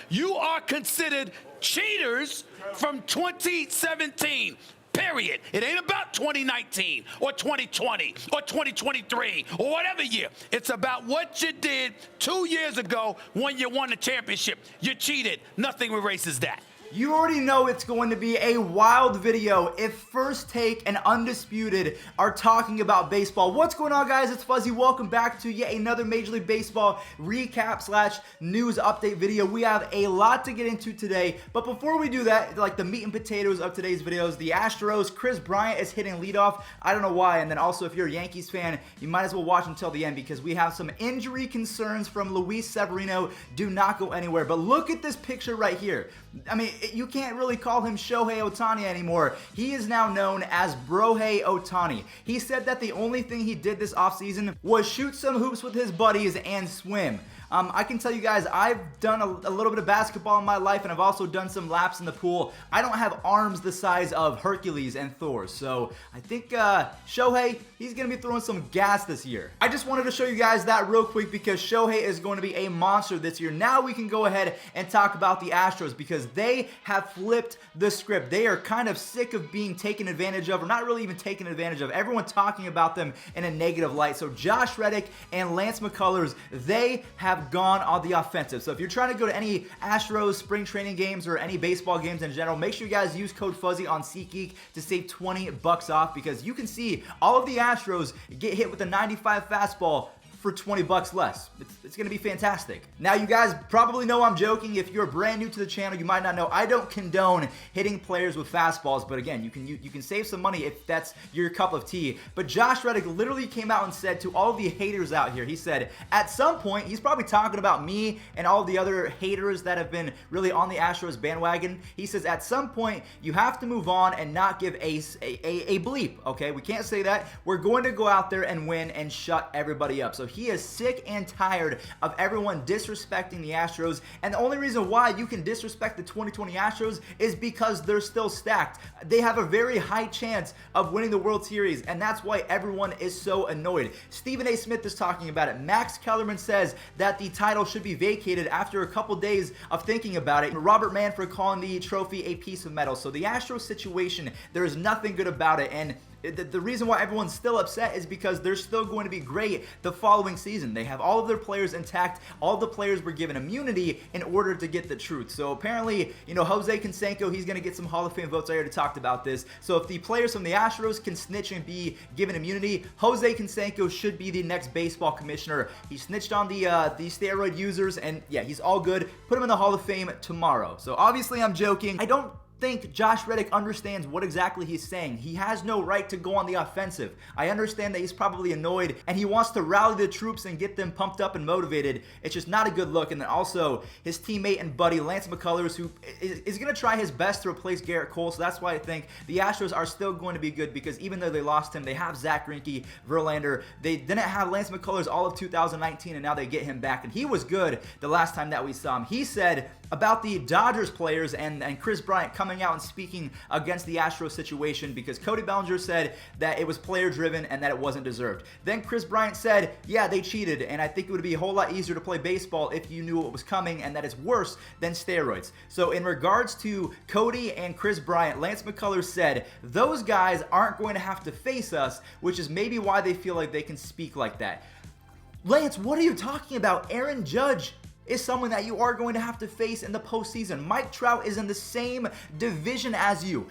You are considered cheaters from 2017. Period. It ain't about 2019 or 2020 or 2023 or whatever year. It's about what you did 2 years ago when you won the championship. You cheated. Nothing erases that. You already know it's going to be a wild video if First Take and Undisputed are talking about baseball. What's going on, guys? It's Fuzzy. Welcome back to yet another Major League Baseball recap / news update video. We have a lot to get into today, but before we do that, like the meat and potatoes of today's videos, the Astros, Kris Bryant is hitting leadoff. I don't know why, and then also if you're a Yankees fan, you might as well watch until the end because we have some injury concerns from Luis Severino. Do not go anywhere, but look at this picture right here. I mean, you can't really call him Shohei Ohtani anymore. He is now known as Shohei Ohtani. He said that the only thing he did this offseason was shoot some hoops with his buddies and swim. I can tell you guys, I've done a little bit of basketball in my life, and I've also done some laps in the pool. I don't have arms the size of Hercules and Thor, so I think Shohei, he's going to be throwing some gas this year. I just wanted to show you guys that real quick because Shohei is going to be a monster this year. Now we can go ahead and talk about the Astros because they have flipped the script. They are kind of sick of being taken advantage of, or not really even taken advantage of. Everyone talking about them in a negative light. So Josh Reddick and Lance McCullers, they have gone on the offensive. So if you're trying to go to any Astros spring training games or any baseball games in general, make sure you guys use code Fuzzy on SeatGeek to save $20 off because you can see all of the Astros get hit with a 95 fastball for $20 less. It's going to be fantastic. Now, you guys probably know I'm joking. If you're brand new to the channel, you might not know. I don't condone hitting players with fastballs, but again, you can save some money if that's your cup of tea. But Josh Reddick literally came out and said to all of the haters out here, he said, at some point, he's probably talking about me and all the other haters that have been really on the Astros bandwagon. He says, at some point, you have to move on and not give a bleep, okay? We can't say that. We're going to go out there and win and shut everybody up. So he is sick and tired of everyone disrespecting the Astros, and the only reason why you can disrespect the 2020 Astros is because they're still stacked. They have a very high chance of winning the World Series, and that's why everyone is so annoyed. Stephen A. Smith is talking about it. Max Kellerman says that the title should be vacated after a couple days of thinking about it. Robert Manfred calling the trophy a piece of metal. So the Astros situation, there is nothing good about it, and the reason why everyone's still upset is because they're still going to be great the following season. They have all of their players intact. All the players were given immunity in order to get the truth. So apparently, you know, Jose Canseco, he's going to get some Hall of Fame votes. I already talked about this. So if the players from the Astros can snitch and be given immunity, Jose Canseco should be the next baseball commissioner. He snitched on the steroid users, and yeah, he's all good. Put him in the Hall of Fame tomorrow. So obviously, I'm joking. I don't think Josh Reddick understands what exactly he's saying. He has no right to go on the offensive. I understand that he's probably annoyed and he wants to rally the troops and get them pumped up and motivated. It's just not a good look. And then also his teammate and buddy Lance McCullers, who is going to try his best to replace Garrett Cole. So that's why I think the Astros are still going to be good because even though they lost him, they have Zach Greinke, Verlander. They didn't have Lance McCullers all of 2019 and now they get him back. And he was good the last time that we saw him. He said about the Dodgers players and Kris Bryant coming out and speaking against the Astros situation because Cody Bellinger said that it was player driven and that it wasn't deserved. Then Kris Bryant said, yeah, they cheated, and I think it would be a whole lot easier to play baseball if you knew what was coming and that it's worse than steroids. So in regards to Cody and Kris Bryant, Lance McCullers said those guys aren't going to have to face us, which is maybe why they feel like they can speak like that. Lance, what are you talking about? Aaron Judge is someone that you are going to have to face in the postseason. Mike Trout is in the same division as you.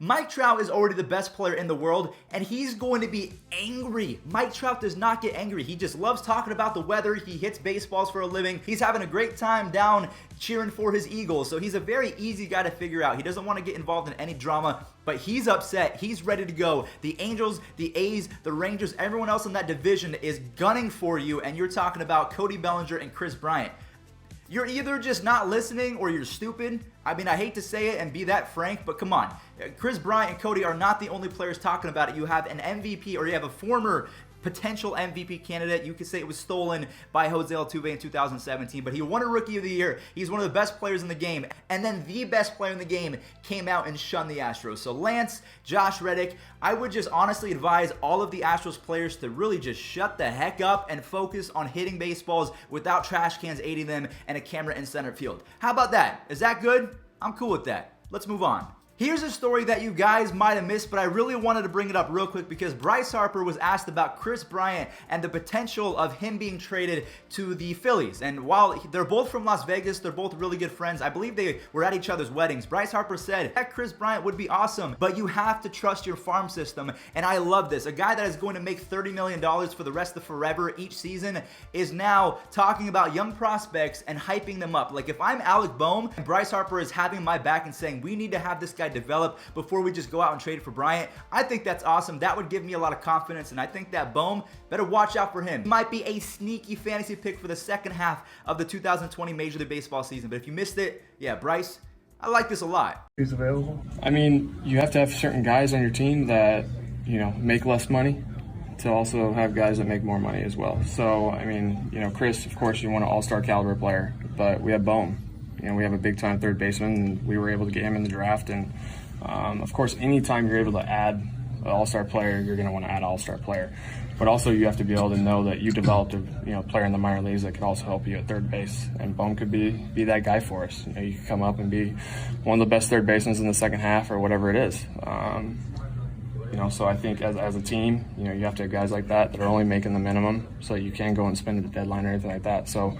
Mike Trout is already the best player in the world, and he's going to be angry. Mike Trout does not get angry. He just loves talking about the weather. He hits baseballs for a living. He's having a great time down cheering for his Eagles, so he's a very easy guy to figure out. He doesn't want to get involved in any drama, but he's upset. He's ready to go. The Angels, the A's, the Rangers, everyone else in that division is gunning for you, and you're talking about Cody Bellinger and Kris Bryant. You're either just not listening or you're stupid. I mean, I hate to say it and be that frank, but come on. Kris Bryant and Cody are not the only players talking about it. You have an MVP or you have a former potential MVP candidate. You could say it was stolen by Jose Altuve in 2017, but he won a Rookie of the Year. He's one of the best players in the game. And then the best player in the game came out and shunned the Astros. So Lance, Josh Reddick, I would just honestly advise all of the Astros players to really just shut the heck up and focus on hitting baseballs without trash cans aiding them and a camera in center field. How about that? Is that good? I'm cool with that. Let's move on. Here's a story that you guys might have missed, but I really wanted to bring it up real quick because Bryce Harper was asked about Kris Bryant and the potential of him being traded to the Phillies. And while they're both from Las Vegas, they're both really good friends. I believe they were at each other's weddings. Bryce Harper said that Kris Bryant would be awesome, but you have to trust your farm system. And I love this. A guy that is going to make $30 million for the rest of forever each season is now talking about young prospects and hyping them up. Like if I'm Alec Bohm and Bryce Harper is having my back and saying we need to have this guy develop before we just go out and trade for Bryant, I think that's awesome. That would give me a lot of confidence, and I think that Bohm, better watch out for him. He might be a sneaky fantasy pick for the second half of the 2020 Major League Baseball season, but if you missed it, yeah, Bryce, I like this a lot. He's available. I mean, you have to have certain guys on your team that, you know, make less money to also have guys that make more money as well. So, I mean, you know, Kris, of course, you want an all-star caliber player, but we have Bohm. You know, we have a big-time third baseman, and we were able to get him in the draft. And, of course, anytime you're able to add an all-star player, you're going to want to add an all-star player. But also you have to be able to know that you developed a player in the minor leagues that can also help you at third base. And Bohm could be that guy for us. You know, you could come up and be one of the best third basemen in the second half or whatever it is. You know, so I think as a team, you know, you have to have guys like that are only making the minimum so you can go and spend at the deadline or anything like that. So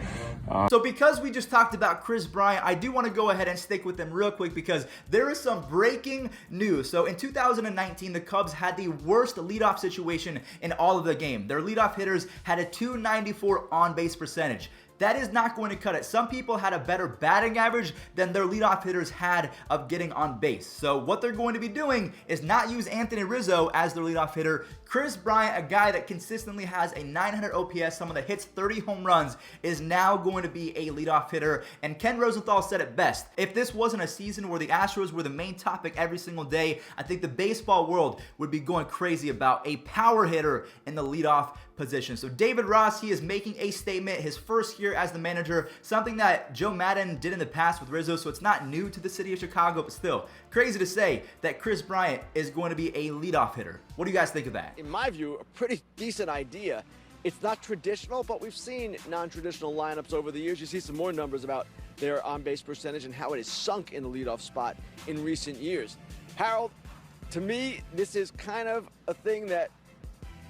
because we just talked about Kris Bryant, I do want to go ahead and stick with him real quick because there is some breaking news. So in 2019, the Cubs had the worst leadoff situation in all of the game. Their leadoff hitters had a .294 on-base percentage. That is not going to cut it. Some people had a better batting average than their leadoff hitters had of getting on base. So what they're going to be doing is not use Anthony Rizzo as their leadoff hitter. Kris Bryant, a guy that consistently has a 900 OPS, someone that hits 30 home runs, is now going to be a leadoff hitter. And Ken Rosenthal said it best. If this wasn't a season where the Astros were the main topic every single day, I think the baseball world would be going crazy about a power hitter in the leadoff position. So David Ross, he is making a statement, his first year as the manager, something that Joe Madden did in the past with Rizzo, so it's not new to the city of Chicago, but still crazy to say that Kris Bryant is going to be a leadoff hitter. What do you guys think of that? In my view, a pretty decent idea. It's not traditional, but we've seen non-traditional lineups over the years. You see some more numbers about their on-base percentage and how it has sunk in the leadoff spot in recent years. Harold, to me, this is kind of a thing that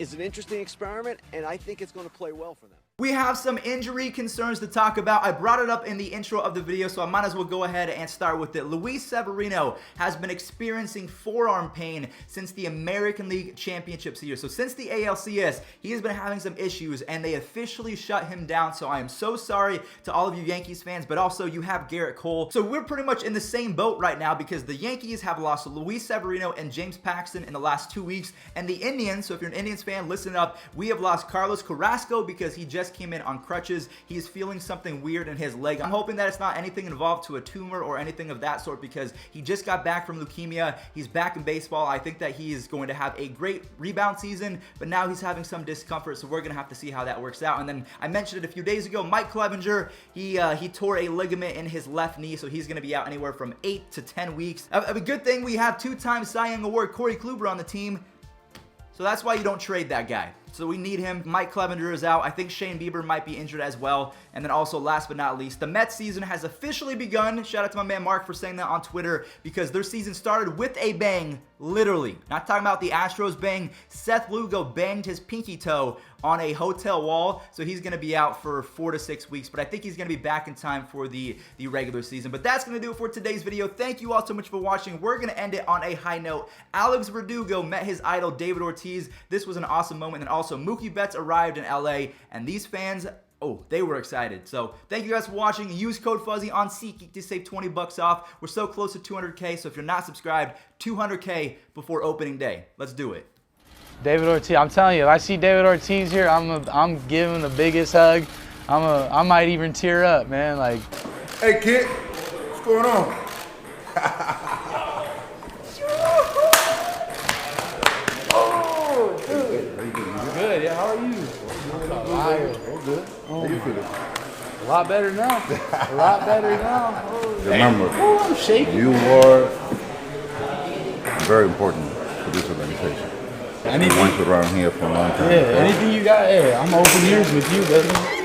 is an interesting experiment, and I think it's going to play well for them. We have some injury concerns to talk about. I brought it up in the intro of the video, so I might as well go ahead and start with it. Luis Severino has been experiencing forearm pain since the American League Championships year. So since the ALCS, he has been having some issues, and they officially shut him down. So I am so sorry to all of you Yankees fans, but also you have Garrett Cole. So we're pretty much in the same boat right now because the Yankees have lost Luis Severino and James Paxton in the last 2 weeks, and the Indians, so if you're an Indians fan, listen up, we have lost Carlos Carrasco because he just came in on crutches. He's feeling something weird in his leg. I'm hoping that it's not anything involved to a tumor or anything of that sort because he just got back from leukemia. He's back in baseball. I think that he is going to have a great rebound season, but now he's having some discomfort, so we're going to have to see how that works out. And then I mentioned it a few days ago, Mike Clevenger, he tore a ligament in his left knee, so he's going to be out anywhere from 8 to 10 weeks. A good thing we have two-time Cy Young Award Corey Kluber on the team, so that's why you don't trade that guy. So we need him. Mike Clevenger is out. I think Shane Bieber might be injured as well. And then also, last but not least, the Mets season has officially begun. Shout out to my man Mark for saying that on Twitter because their season started with a bang, literally. Not talking about the Astros bang. Seth Lugo banged his pinky toe on a hotel wall, so he's going to be out for 4 to 6 weeks, but I think he's going to be back in time for the regular season. But that's going to do it for today's video. Thank you all so much for watching. We're going to end it on a high note. Alex Verdugo met his idol, David Ortiz. This was an awesome moment, and also Mookie Betts arrived in LA, and these fans, oh, they were excited. So thank you guys for watching. Use code Fuzzy on SeatGeek to save 20 bucks off. We're so close to 200K, so if you're not subscribed, 200K before opening day. Let's do it. David Ortiz, I'm telling you, if I see David Ortiz here, I'm giving him the biggest hug. I might even tear up, man. Like, hey kid, what's going on? good. good. Yeah, how are you? Liar. Good. How you feeling? A lot better now. A lot better now. Remember, I'm shaking. you are very important to this organization. Anything, You went around here for a long time. yeah, anything you got, hey, I'm open ears with you, baby.